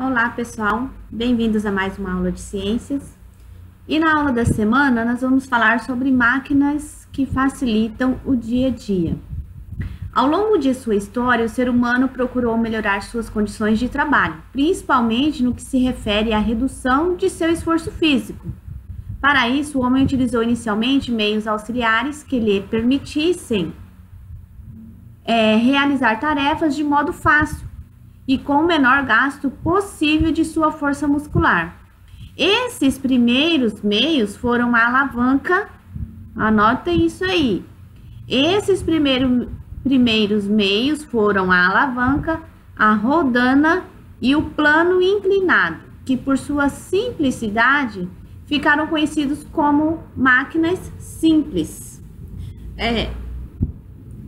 Olá, pessoal. Bem-vindos a mais uma aula de ciências. E na aula da semana, nós vamos falar sobre máquinas que facilitam o dia a dia. Ao longo de sua história, o ser humano procurou melhorar suas condições de trabalho, principalmente no que se refere à redução de seu esforço físico. Para isso, o homem utilizou inicialmente meios auxiliares que lhe permitissem realizar tarefas de modo fácil e com o menor gasto possível de sua força muscular. Esses primeiros meios foram a alavanca, anotem isso aí. Esses primeiros meios foram a alavanca, a rodana e o plano inclinado, que por sua simplicidade ficaram conhecidos como máquinas simples.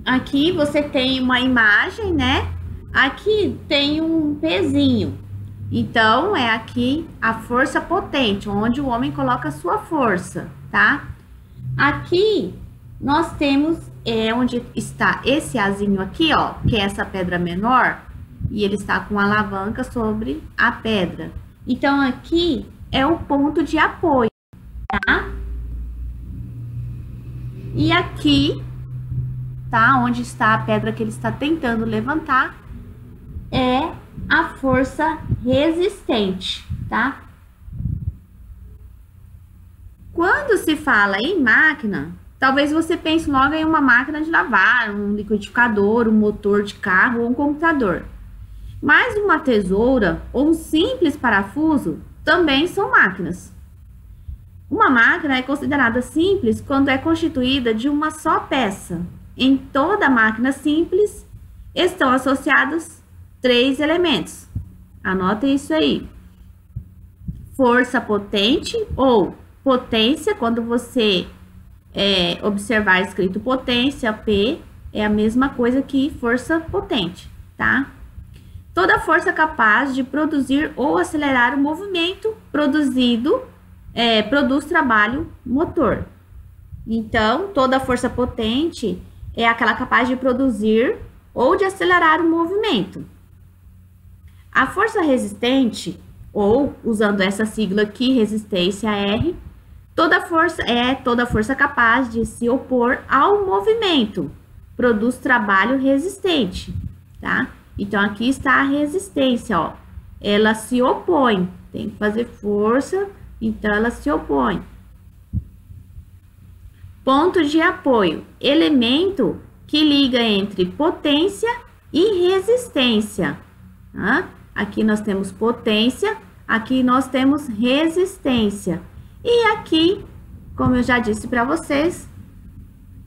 Aqui você tem uma imagem, né? Aqui tem um pezinho. Então, é aqui a força potente, onde o homem coloca a sua força, tá? Aqui, nós temos onde está esse azinho aqui, ó, que é essa pedra menor, e ele está com a alavanca sobre a pedra. Então, aqui é o ponto de apoio, tá? E aqui, tá? Onde está a pedra que ele está tentando levantar, é a força resistente, tá? Quando se fala em máquina, talvez você pense logo em uma máquina de lavar, um liquidificador, um motor de carro ou um computador. Mas uma tesoura ou um simples parafuso também são máquinas. Uma máquina é considerada simples quando é constituída de uma só peça. Em toda máquina simples estão associados 3 elementos. Anotem isso aí. Força potente ou potência, quando você observar escrito potência, P, é a mesma coisa que força potente, tá? Toda força capaz de produzir ou acelerar o movimento produzido produz trabalho motor. Então, toda força potente é aquela capaz de produzir ou de acelerar o movimento. A força resistente, ou usando essa sigla aqui, resistência R, toda força capaz de se opor ao movimento, produz trabalho resistente, tá? Então, aqui está a resistência, ó. Ela se opõe, tem que fazer força, então ela se opõe. Ponto de apoio, elemento que liga entre potência e resistência, tá? Aqui nós temos potência, aqui nós temos resistência. E aqui, como eu já disse para vocês,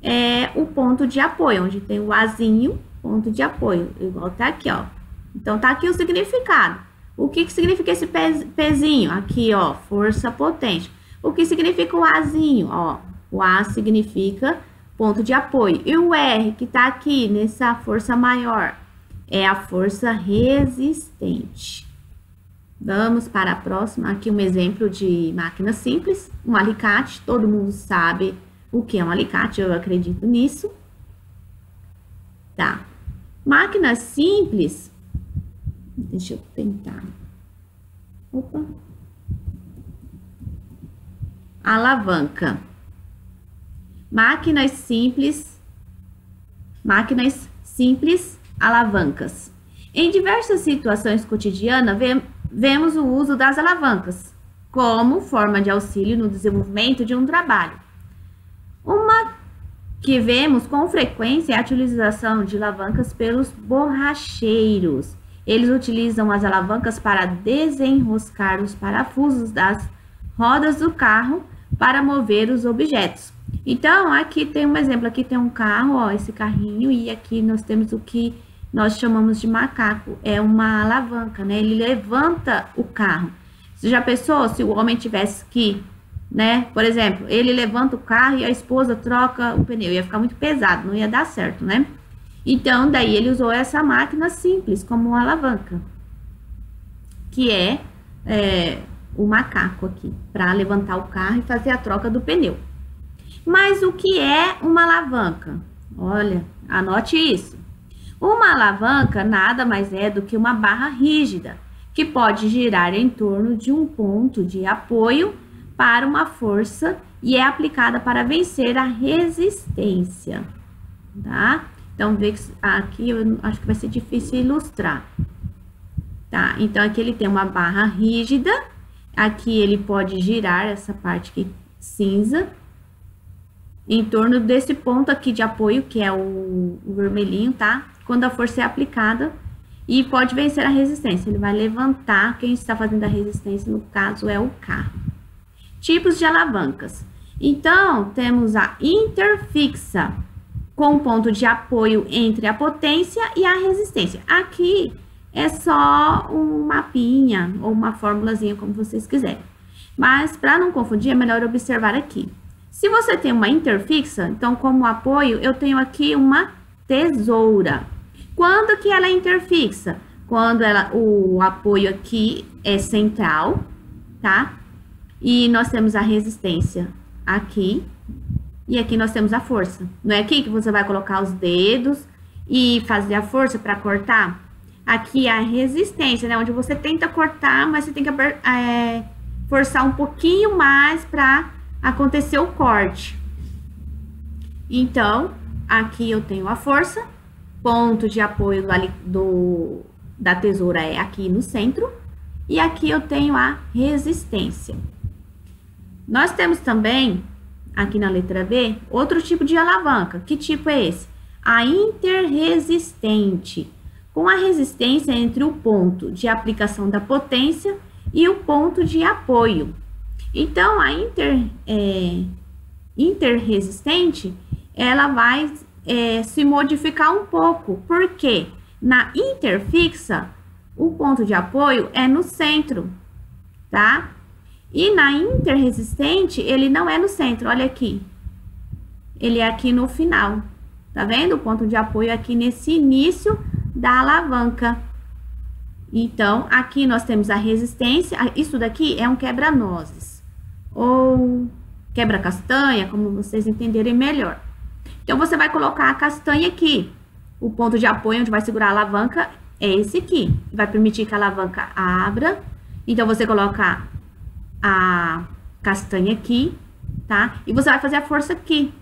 é o ponto de apoio, onde tem o azinho, ponto de apoio, igual tá aqui, ó. Então, tá aqui o significado. O que significa esse pezinho? Aqui, ó, força potente. O que significa o azinho? Ó, o A significa ponto de apoio. E o R, que tá aqui, nessa força maior, é a força resistente. Vamos para a próxima. Aqui um exemplo de máquina simples. Um alicate. Todo mundo sabe o que é um alicate, eu acredito nisso. Tá. Máquinas simples. Deixa eu tentar. Opa. Alavanca. Máquinas simples, alavancas. Em diversas situações cotidianas, vemos o uso das alavancas como forma de auxílio no desenvolvimento de um trabalho. Uma que vemos com frequência é a utilização de alavancas pelos borracheiros. Eles utilizam as alavancas para desenroscar os parafusos das rodas do carro para mover os objetos. Então, aqui tem um exemplo, aqui tem um carro, ó, esse carrinho, e aqui nós temos o que nós chamamos de macaco, é uma alavanca, né? Ele levanta o carro. Você já pensou se o homem tivesse que, né? Por exemplo, ele levanta o carro e a esposa troca o pneu, ia ficar muito pesado, não ia dar certo, né? Então, daí ele usou essa máquina simples como uma alavanca, que é o macaco aqui, para levantar o carro e fazer a troca do pneu. Mas o que é uma alavanca? Olha, anote isso. Uma alavanca nada mais é do que uma barra rígida que pode girar em torno de um ponto de apoio para uma força e é aplicada para vencer a resistência, tá? Então, vê que aqui eu acho que vai ser difícil ilustrar. Tá, então aqui ele tem uma barra rígida, aqui ele pode girar essa parte aqui cinza, em torno desse ponto aqui de apoio, que é o vermelhinho, tá? Quando a força é aplicada e pode vencer a resistência, ele vai levantar, quem está fazendo a resistência no caso é o carro. Tipos de alavancas. Então, temos a interfixa, com ponto de apoio entre a potência e a resistência. Aqui é só um mapinha ou uma formulazinha, como vocês quiserem. Mas, para não confundir, é melhor observar aqui. Se você tem uma interfixa, então, como apoio, eu tenho aqui uma tesoura. Quando que ela é interfixa? Quando o apoio aqui é central, tá? E nós temos a resistência aqui. E aqui nós temos a força. Não é aqui que você vai colocar os dedos e fazer a força para cortar? Aqui é a resistência, né? Onde você tenta cortar, mas você tem que forçar um pouquinho mais para acontecer o corte. Então, aqui eu tenho a força, ponto de apoio da tesoura é aqui no centro, e aqui eu tenho a resistência. Nós temos também, aqui na letra B, outro tipo de alavanca. Que tipo é esse? A interresistente, com a resistência entre o ponto de aplicação da potência e o ponto de apoio. Então, a interresistente, ela vai se modificar um pouco, porque na interfixa, o ponto de apoio é no centro, tá? E na interresistente, ele não é no centro, olha aqui. Ele é aqui no final, tá vendo? O ponto de apoio aqui nesse início da alavanca. Então, aqui nós temos a resistência. Isso daqui é um quebra-nozes ou quebra-castanha, como vocês entenderem melhor. Então, você vai colocar a castanha aqui. O ponto de apoio onde vai segurar a alavanca é esse aqui. Vai permitir que a alavanca abra. Então, você coloca a castanha aqui, tá? E você vai fazer a força aqui,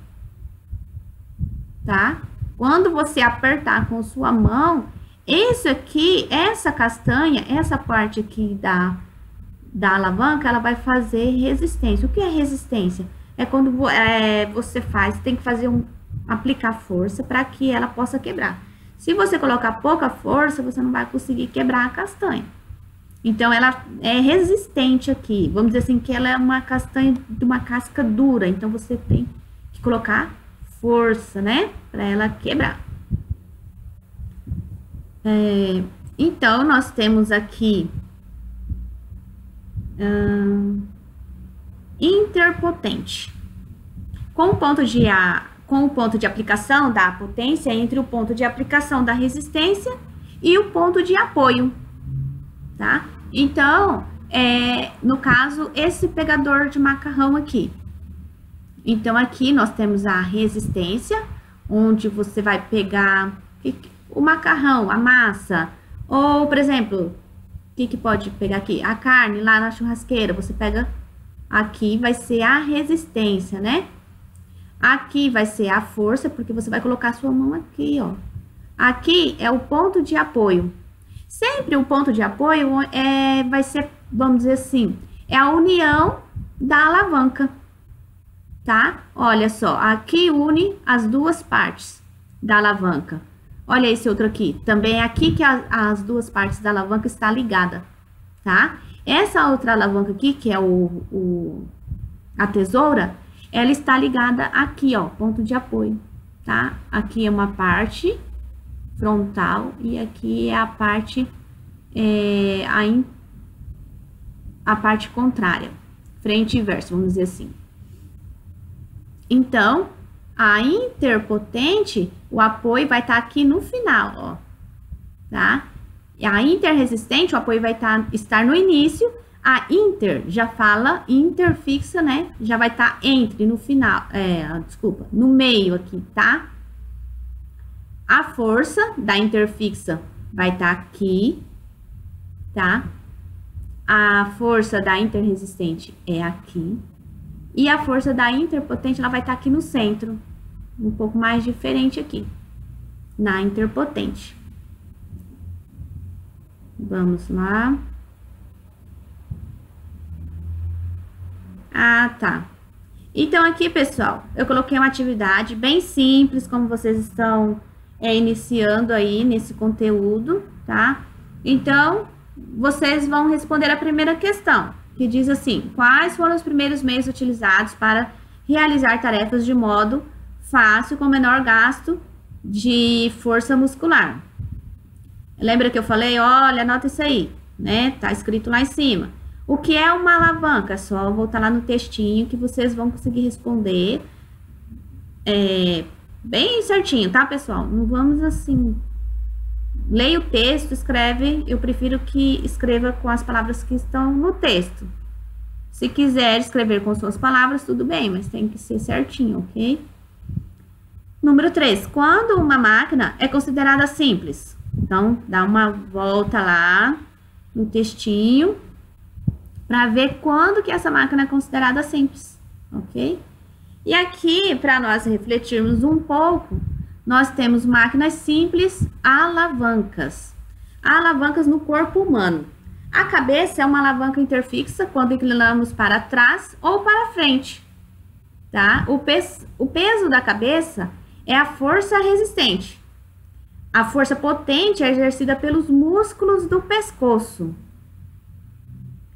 tá? Quando você apertar com sua mão, esse aqui, essa castanha, essa parte aqui da alavanca, ela vai fazer resistência. O que é resistência? É quando você tem que fazer aplicar força para que ela possa quebrar. Se você colocar pouca força, você não vai conseguir quebrar a castanha. Então, ela é resistente aqui. Vamos dizer assim, que ela é uma castanha de uma casca dura. Então, você tem que colocar força, né? Para ela quebrar. Então, nós temos aqui interpotente. Com o ponto de aplicação da potência entre o ponto de aplicação da resistência e o ponto de apoio, tá? Então, no caso, esse pegador de macarrão aqui. Então, aqui nós temos a resistência, onde você vai pegar o macarrão, a massa, ou, por exemplo, o que pode pegar aqui? A carne lá na churrasqueira, você pega aqui, vai ser a resistência, né? Aqui vai ser a força, porque você vai colocar a sua mão aqui, ó. Aqui é o ponto de apoio. Sempre o ponto de apoio vai ser, vamos dizer assim, é a união da alavanca, tá? Olha só, aqui une as duas partes da alavanca. Olha esse outro aqui, também é aqui que as duas partes da alavanca está ligada, tá? Essa outra alavanca aqui, que é a tesoura, ela está ligada aqui, ó, ponto de apoio, tá? Aqui é uma parte frontal e aqui é a parte a parte contrária, frente e verso, vamos dizer assim. Então, a interpotente, o apoio vai estar aqui no final, ó, tá? E a interresistente, o apoio vai estar no início. A inter já fala interfixa, né? Já vai estar entre, no final, desculpa, no meio aqui, tá? A força da interfixa vai estar aqui, tá? a força da interresistente é aqui. E a força da interpotente, ela vai estar aqui no centro. Um pouco mais diferente aqui, na interpotente. Vamos lá. Ah, tá. Então, aqui, pessoal, eu coloquei uma atividade bem simples, como vocês estão iniciando aí nesse conteúdo, tá? Então, vocês vão responder a primeira questão, que diz assim: quais foram os primeiros meios utilizados para realizar tarefas de modo fácil, com menor gasto de força muscular? Lembra que eu falei? Olha, anota isso aí, né? Tá escrito lá em cima. O que é uma alavanca? É só voltar lá no textinho que vocês vão conseguir responder bem certinho, tá, pessoal? Não vamos assim... Leia o texto, escreve. Eu prefiro que escreva com as palavras que estão no texto. Se quiser escrever com suas palavras, tudo bem, mas tem que ser certinho, ok? Número 3. Quando uma máquina é considerada simples? Então, dá uma volta lá no textinho para ver quando que essa máquina é considerada simples, ok? E aqui, para nós refletirmos um pouco, nós temos máquinas simples, alavancas. Alavancas no corpo humano. A cabeça é uma alavanca interfixa quando inclinamos para trás ou para frente, tá? O peso da cabeça é a força resistente. A força potente é exercida pelos músculos do pescoço.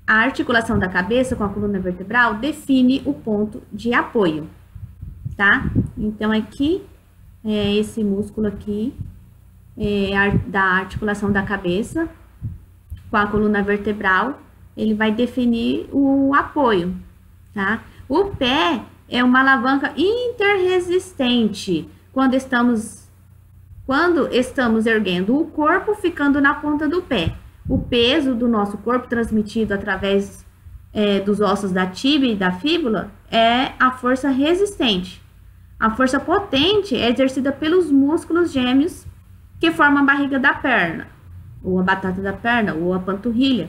A articulação da cabeça com a coluna vertebral define o ponto de apoio, tá? Então, aqui, esse músculo aqui, da articulação da cabeça com a coluna vertebral, ele vai definir o apoio, tá? O pé é uma alavanca interresistente, quando estamos erguendo o corpo, ficando na ponta do pé. O peso do nosso corpo, transmitido através dos ossos da tíbia e da fíbula, é a força resistente. A força potente é exercida pelos músculos gêmeos que formam a barriga da perna, ou a batata da perna, ou a panturrilha.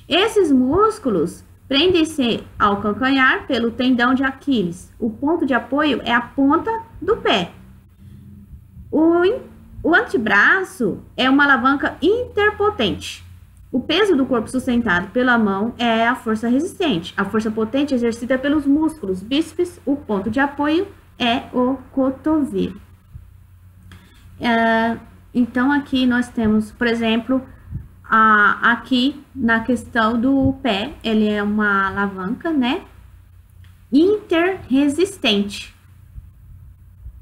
Esses músculos prendem-se ao calcanhar pelo tendão de Aquiles. O ponto de apoio é a ponta do pé. O antebraço é uma alavanca interpotente. O peso do corpo sustentado pela mão é a força resistente. A força potente é exercida pelos músculos bíceps. O ponto de apoio é o cotovelo. Então, aqui nós temos, por exemplo, aqui na questão do pé, ele é uma alavanca, né? Interresistente,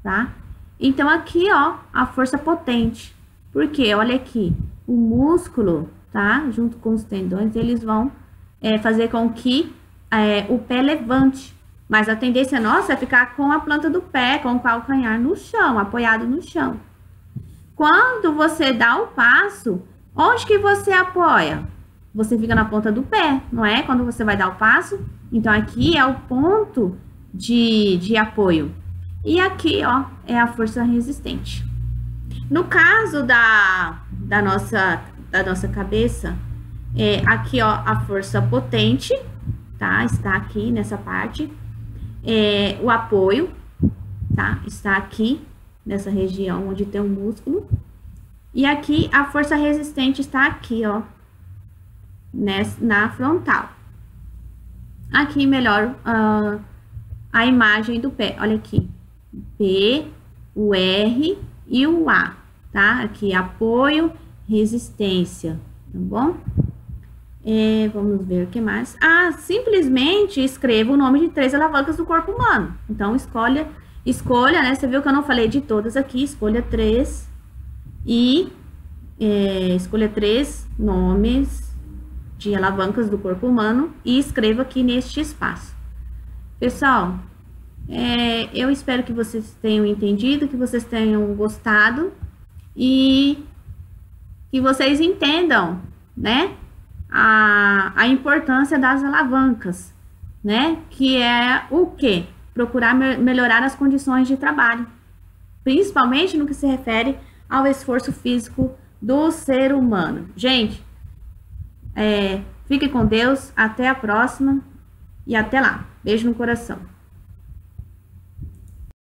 tá? Então, aqui, ó, a força potente. Porque, olha aqui, o músculo, tá? Junto com os tendões, eles vão fazer com que o pé levante. Mas a tendência nossa é ficar com a planta do pé, com o calcanhar no chão, apoiado no chão. Quando você dá o passo, onde que você apoia? Você fica na ponta do pé, não é? Quando você vai dar o passo. Então, aqui é o ponto de apoio. E aqui, ó, é a força resistente. No caso da nossa cabeça, aqui, ó, a força potente, tá? Está aqui nessa parte. O apoio, tá? Está aqui, nessa região onde tem o músculo. E aqui, a força resistente está aqui, ó, na frontal. Aqui, melhor a imagem do pé. Olha aqui. P, o R e o A, tá? Aqui, apoio, resistência, tá bom? Vamos ver o que mais. Simplesmente escreva o nome de 3 alavancas do corpo humano. Então, escolha, né? Você viu que eu não falei de todas aqui. Escolha 3 e escolha 3 nomes de alavancas do corpo humano e escreva aqui neste espaço. Pessoal, eu espero que vocês tenham entendido, que vocês tenham gostado e que vocês entendam, né, a importância das alavancas, né, que é o quê? Procurar melhorar as condições de trabalho, principalmente no que se refere ao esforço físico do ser humano. Gente, Fique com Deus, até a próxima e até lá. Beijo no coração.